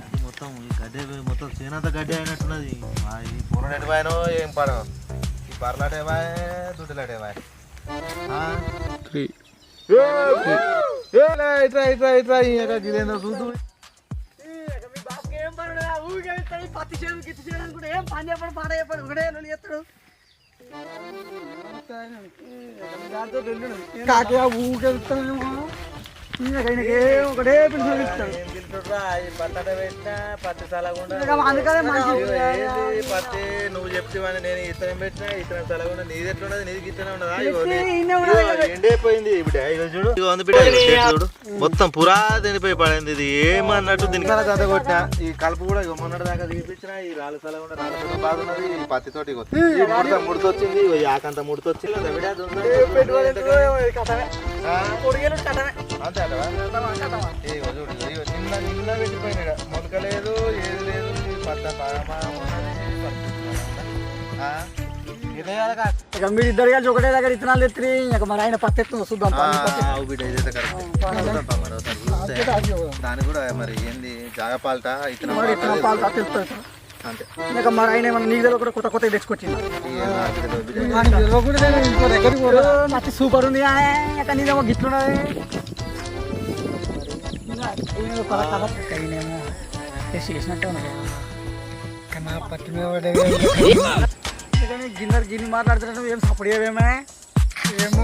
అది మొత్తం ఈ గడ్డే మొత్తం చేనంత గడ్డే అయినట్టున్నది. ఈ పూల నెటివాయనో ఏం పడో ఈ పర్లాటేవాయ్ దుడ్డులాటేవాయ్. ఇట్రా ఇట్రా ఇట్రా ఇదేందో చూద్దు. పత్తి చేయడం గిత్తి చేయడం కూడా ఏం పని చెప్పడు పాట చెప్పడు ఒకటే ఎత్తాడు కాకి ఊకెళ్తాను ఒకటే పత్తి నువ్వు చెప్తావని నేను ఇతరం పెట్టినా ఇతరం తలకుండా నీది ఎట్లున్నది నీది ఇతనే ఉన్నదా ఎండైపోయింది బిడ్డ. చూడు చూడు మొత్తం పురా తినిపోయి పడింది. ఇది ఏమన్నట్టు దీనికి అంత కొట్టినా ఈ కలుపు కూడా మొన్నటి దాకా తీపించిన ఈ రాళ్ళ తలకుండా రాళ్ళతో బాగున్నది. ఈ పత్తితోటి ముడితొచ్చింది ఆకంత ముడితొచ్చింది అంతే అంటవా? నిన్న నిన్న పెట్టిపోయినా మొలక లేదు ఏది లేదు. ఇక మీరు ఇద్దరు కలిసి ఒకటే దగ్గర ఇత్తనాలు ఎత్తి ఇక మరి ఆయన పత్తి ఎత్తున చూద్దాం. దాని కూడా మరి ఏంది జాగపాలట ఇతను అంతే. ఇక మరి ఆయన ఏమన్నా నీ దగ్గర కూడా కొత్త కొత్త తెచ్చుకొచ్చింది మట్టి సూపర్ ఉంది అక్కడ నీదేమో గిట్లున్నది. చేసినట్టే ఉన్నది పత్తి గిన్నె గిన్నె మాట్లాడుతున్నావు ఏం సపోర్ట్ చేయవేమే ఏమో